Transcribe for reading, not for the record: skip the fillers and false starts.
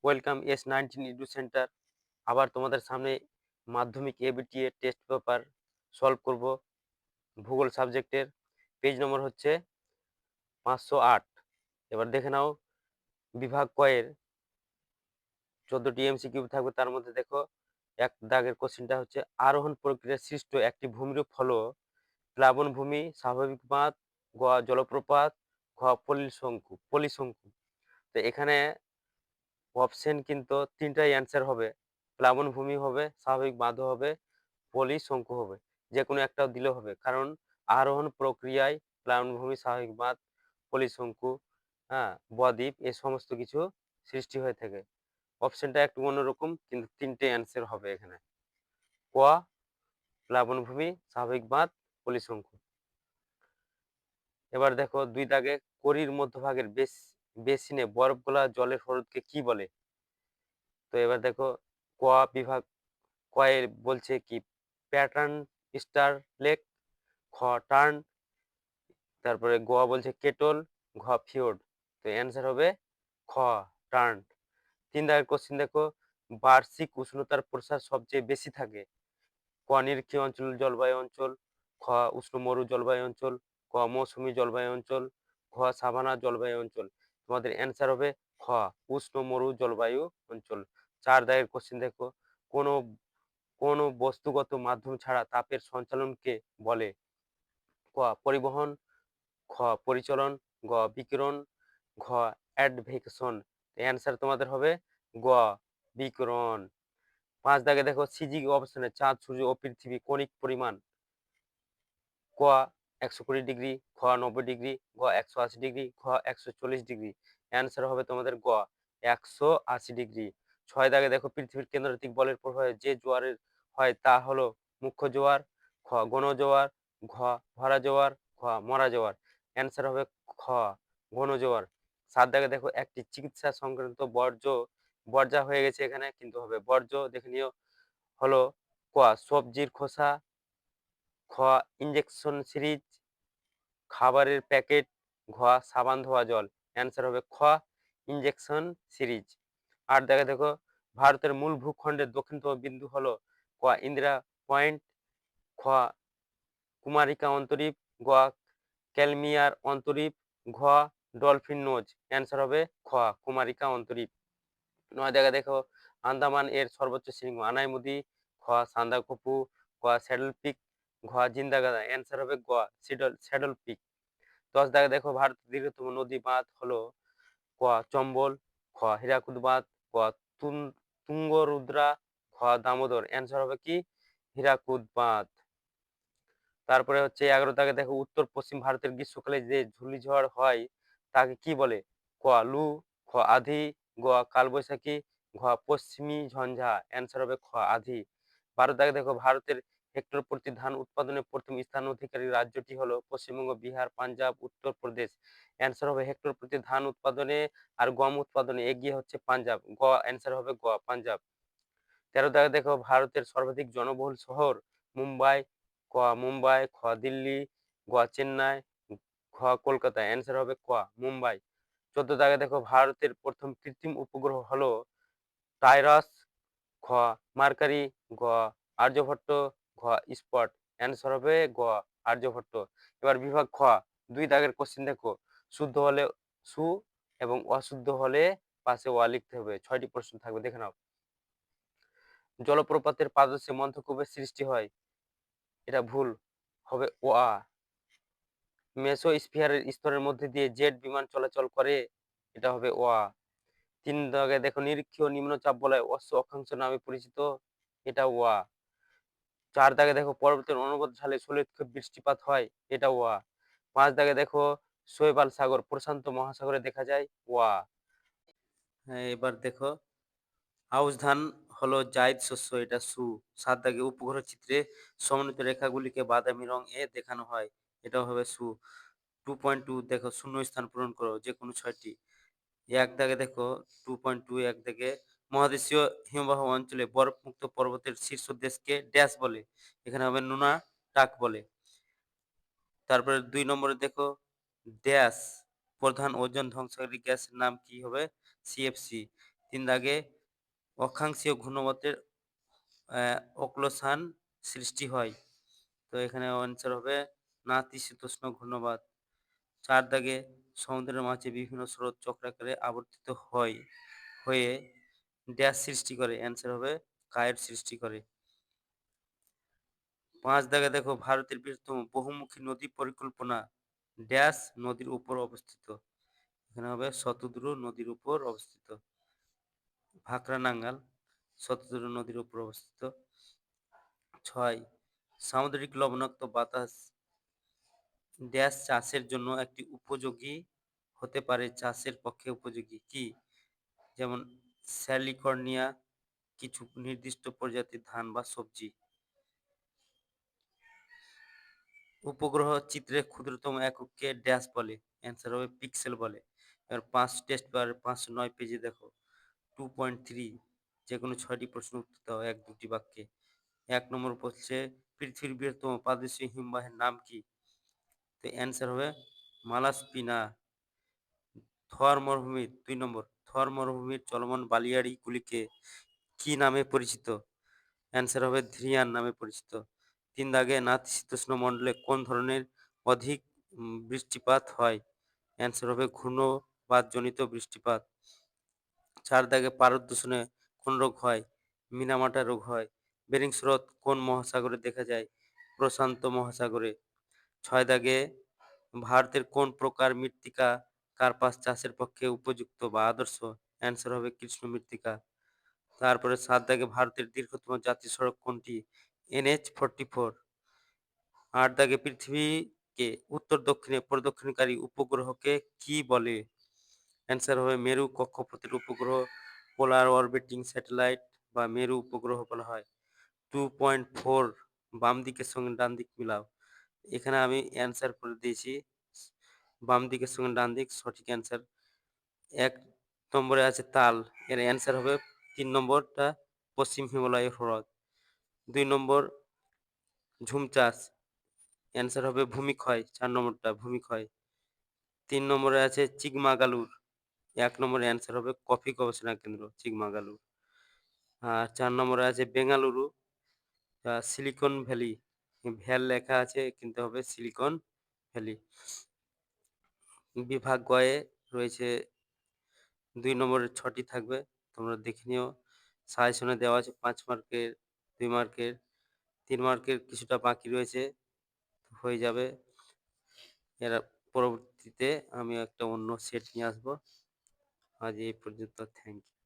Welcome S19 edu centre. আবার তোমাদের সামনে মাধ্যমিক এবিটিএ টেস্ট পেপার সলভ করব ভূগোল সাবজেক্টের। পেজ নম্বর হচ্ছে 508। এবার দেখে নাও বিভাগ ক এর 14টি এমসিকিউ থাকবে, তার মধ্যে দেখো এক দাগের কোশ্চেনটা হচ্ছে আরোহণ প্রক্রিয়ায় সৃষ্ট একটি ভূমিরূপ হলো প্লাবনভূমি, স্বাভাবিক বাঁধ, গ জলপ্রপাত, ঘ পলিশঙ্কু। তো এখানে অপশন কিন্তু ৩টাই অ্যান্সার হবে। প্লাবনভূমি হবে, স্বাভাবিক বাঁধও হবে, পলিশঙ্কু হবে। যেকোনো একটাও দিলেও হবে। কারণ আরোহণ প্রক্রিয়ায় প্লাবনভূমি, স্বাভাবিক বাঁধ, পলিশঙ্কু, হ্যাঁ, বদ্বীপ এ সমস্ত কিছু সৃষ্টি হয়ে থাকে। অপশনটা একটু অন্যরকম, কিন্তু ৩টে অ্যান্সার হবে এখানে। ক প্লাবনভূমি, স্বাভাবিক বাঁধ, পলিশঙ্কু। এবার দেখো ২ দাগে করির মধ্যভাগের বেসিনে বরফ গলা জলের হ্রদকে কি বলে? তো এবার দেখো ক বিভাগ ক এ বলছে কি প্যাটার্ন স্টার লেক, খ টার্ন, তারপরে গ বলছে কেটল, ঘ ফিওর্ড। তো অ্যান্সার হবে খ টার্ন। ৩ দাগের কোশ্চেন দেখো বার্ষিক উষ্ণতার প্রসার সবচেয়ে বেশি থাকে। ক নিরক্ষীয় অঞ্চল জলবায়ু অঞ্চল, খ উষ্ণ মরু জলবায়ু অঞ্চল, ক মৌসুমী জলবায়ু অঞ্চল, ঘ সাভানা জলবায়ু অঞ্চল। তোমাদের অ্যান্সার হবে খ উষ্ণ মরু জলবায়ু অঞ্চল। ৪ দাগের কোশ্চেন দেখো কোন কোন বস্তুগত মাধ্যম ছাড়া তাপের সঞ্চালনকে বলে? ক পরিবহন, খ পরিচলন, গ বিকিরণ, ঘ অ্যাডভেকশন। অ্যান্সার তোমাদের হবে গ বিকিরণ। ৫ দাগে দেখো সিজিক অবস্থানে চাঁদ, সূর্য ও পৃথিবী কণিক পরিমাণ। ক ১২০ ডিগ্রি, খ ৯০ ডিগ্রি, গ ১৮০ ডিগ্রি, ঘ ১৪০ ডিগ্রি। অ্যান্সার হবে তোমাদের গ ১৮০ ডিগ্রি। ৬ দাগে দেখো পৃথিবীর কেন্দ্রতিক বলের প্রভাবে যে জোয়ারের হয় তা হলো মুখ্য জোয়ার, খ গণ জোয়ার, ঘ ভরা জোয়ার, ঘ মরা জোয়ার। অ্যান্সার হবে খ ঘন জোয়ার। ৭ দাগে দেখো একটি চিকিৎসা সংক্রান্ত বর্জা হয়ে গেছে এখানে, কিন্তু হবে বর্জ্য দেখে নিও। হলো ক সবজির খোসা, খ ইনজেকশন সিরিজ, খাবারের প্যাকেট, ঘ সাবান ধোয়া জল। অ্যান্সার হবে খ ইনজেকশন সিরিজ। ৮ দাগে দেখো ভারতের মূল ভূখণ্ডের দক্ষিণতম বিন্দু হলো ক ইন্দিরা পয়েন্ট, খ কুমারিকা অন্তরীপ, গ ক্যালমিয়ার অন্তরীপ, ঘ ডলফিন নোজ। অ্যান্সার হবে খ কুমারিকা অন্তরীপ। ৯ দাগে দেখো আন্দামান এর সর্বোচ্চ শৃঙ্গ আনাইমুদি, খ সান্দাকফু, গ স্যাডল পিক, ঘ জিন্দাগাদা। অ্যান্সার হবে গ স্যাডল পিক। ১০ দাগে দেখো ভারতের দীর্ঘতম নদী বাঁধ হলো ক চম্বল, খ হীরাকুদ বাঁধ, গ তুঙ্গরুদ্রা, ঘ দামোদর। অ্যান্সার হবে কি হীরাকুদ বাঁধ। তারপরে হচ্ছে ১১ দাগে দেখো উত্তর পশ্চিম ভারতের গ্রীষ্মকালে যে ঘূর্ণিঝড় হয় তাকে কি বলে? ক লু, খ আধি, গ কালবৈশাখী, ঘ পশ্চিমী ঝঞ্ঝা। অ্যান্সার হবে খ আধি। ১২ দাগে দেখো ভারতের হেক্টর প্রতি ধান উৎপাদনে প্রথম স্থান অধিকারী রাজ্যটি হলো পশ্চিমবঙ্গ, বিহার, পাঞ্জাব, উত্তরপ্রদেশ। অ্যান্সার হবে হেক্টর প্রতি ধান উৎপাদনে আর গম উৎপাদনে এগিয়ে হচ্ছে পাঞ্জাব। অ্যান্সার হবে গ পাঞ্জাব। ১৩ দাগে দেখো ভারতের সর্বাধিক জনবহুল শহর মুম্বাই, ক মুম্বাই, খ দিল্লি, গ চেন্নাই, ঘ কলকাতা। অ্যান্সার হবে ক মুম্বাই। ১৪ দাগে দেখো ভারতের প্রথম কৃত্রিম উপগ্রহ হলো টাইরাস, খ মার্কারি, গ আর্যভট্ট, ঘ স্পট। অ্যান্সার হবে গ আর্যভট্ট। এবার বিভাগ খ ২ দাগের কোশ্চেন দেখো শুদ্ধ হলে সু এবং অশুদ্ধ হলে পাশে অ লিখতে হবে। ৬টি প্রশ্ন থাকবে, দেখে নাও। জলপ্রপাতের পাদদেশে মন্থকূপের সৃষ্টি হয়। এটা ভুল, হবে ও আ। মেসোস্ফিয়ারের স্তরের মধ্যে দিয়ে জেট বিমান চলাচল করে। এটা হবে ও আ। ৩ দাগে দেখো নিরক্ষীয় নিম্নচাপ বলয় অক্ষাংশ নামে পরিচিত। এটা ও আ। ৪ দাগে দেখো পর্বতের অনবরত ঢালে স্থলনিক্ষেপ বৃষ্টিপাত হয়। এটা ও আ। ৫ দাগে দেখো শৈবাল সাগর প্রশান্ত মহাসাগরে দেখা যায়। ও আ। হ্যাঁ, এবার দেখো আউশ ধান হলো জায়িদ শস্য। এটা সু। ৭ দাগে উপগ্রহ চিত্রে সমন্বিত রেখাগুলিকে বাদামি রং এ দেখানো হয়। এটাও হবে সু। 2.2 দেখো শূন্যস্থান পূরণ করো যেকোনো ৬টি। ১ দাগে দেখো 2.2 ১ দাগে মহাদেশীয় হিমবাহ অঞ্চলে বরফমুক্ত পর্বতের শীর্ষদেশকে ড্যাশ বলে? এখানে হবে নুনাটাক বলে। তারপরে ২ নম্বরে দেখো ড্যাশ প্রধান ওজোন ধ্বংসকারী গ্যাসের নাম কি হবে? সিএফসি। 3 দাগে অক্ষাংশীয় ঘূর্ণবাতের অক্লোশান সৃষ্টি হয়। তো এখানে অ্যান্সার হবে নাতিশীতোষ্ণ ঘূর্ণবাত। 4 দাগে সমুদ্রের মাঝে বিভিন্ন স্রোত চক্রাকারে আবর্তিত হয়ে ড্যাশ সৃষ্টি করে। অ্যান্সার হবে কায়ের সৃষ্টি করে। 5 দাগে দেখো ভারতের বৃহত্তম বহুমুখী নদী পরিকল্পনা ড্যাশ নদীর উপর অবস্থিত। এখানে হবে শতদ্রু নদীর উপর অবস্থিত। ভাকরা নাঙ্গাল শতদ্রু নদীর উপর অবস্থিত। 6 সামুদ্রিক লবণাক্ত বাতাস ড্যাশ চাষের জন্য একটি উপযোগী হতে পারে, চাষের পক্ষে উপযোগী কি? যেমন স্যালিকর্নিয়া, কিছু নির্দিষ্ট প্রজাতির ধান বা সবজি। উপগ্রহ চিত্রের ক্ষুদ্রতম একককে ড্যাশ বলে। অ্যান্সার হবে পিক্সেল বলে। এবার 5 টেস্ট পেপার 509 পেজে দেখো 2.3 যে কোনো 6টি প্রশ্ন উত্তর দাও 1-2টি বাক্যে। 1 নম্বর বলছে পৃথিবীর বৃহত্তম পাদদেশীয় হিমবাহের নাম কি? তো অ্যান্সার হবে মালাস্পিনা। থর মরুভূমির 2 নম্বর থর মরুভূমির চলমান বালিয়াড়ি গুলিকে কি নামে পরিচিত? অ্যান্সার হবে ধ্রিয়ান নামে পরিচিত। 3 দাগে নাতিশীতোষ্ণ মণ্ডলে কোন ধরনের অধিক বৃষ্টিপাত হয়? অ্যান্সার হবে ঘূর্ণবাতজনিত বৃষ্টিপাত। 4 দাগে পারদ দূষণে কোন রোগ হয়? মিনামাটা রোগ হয়। বেরিং স্রোত কোন মহাসাগরে দেখা যায়? প্রশান্ত মহাসাগরে। 6 দাগে ভারতের কোন প্রকার মৃত্তিকা কার্পাস চাষের পক্ষে উপযুক্ত বা আদর্শ? অ্যান্সার হবে কৃষ্ণ মৃত্তিকা। তারপরে 7 দাগে ভারতের দীর্ঘতম জাতীয় সড়ক কোনটি? NH-44। 8 দাগে পৃথিবীকে উত্তর দক্ষিণে প্রদক্ষিণকারী উপগ্রহকে কি বলে? অ্যান্সার হবে মেরু কক্ষপথের উপগ্রহ, পোলার অরবিটিং স্যাটেলাইট বা মেরু উপগ্রহ বলা হয়। 2.4 বাম দিকের সঙ্গে ডান দিক মিলাও। এখানে আমি অ্যান্সার করে দিয়েছি বাম দিকের সঙ্গে ডান দিক সঠিক অ্যান্সার। 1 নম্বরে আছে তাল, এর অ্যান্সার হবে 3 নম্বরটা পশ্চিম হিমালয়ের হ্রদ। 2 নম্বর ঝুম চাষ, অ্যান্সার হবে ভূমিক্ষয়, 4 নম্বরটা ভূমিক্ষয়। 3 নম্বরে আছে চিকমাগালুর, 1 নম্বরে অ্যান্সার হবে কফি গবেষণা কেন্দ্র চিকমাগালুর। আর 4 নম্বরে আছে বেঙ্গালুরু, সিলিকন ভ্যালি, ভ্যাল লেখা আছে কিন্তু হবে সিলিকন ভ্যালি। বিভাগ গয়ে রয়েছে 2 নম্বরের 6টি থাকবে, তোমরা দেখে নিও। সাজেশনে দেওয়া আছে 5 মার্কের, 2 মার্কের, 3 মার্কের কিছুটা বাকি রয়েছে, হয়ে যাবে। এর পরবর্তীতে আমি একটা অন্য সেট নিয়ে আসবো। আজ এই পর্যন্ত, থ্যাংক ইউ।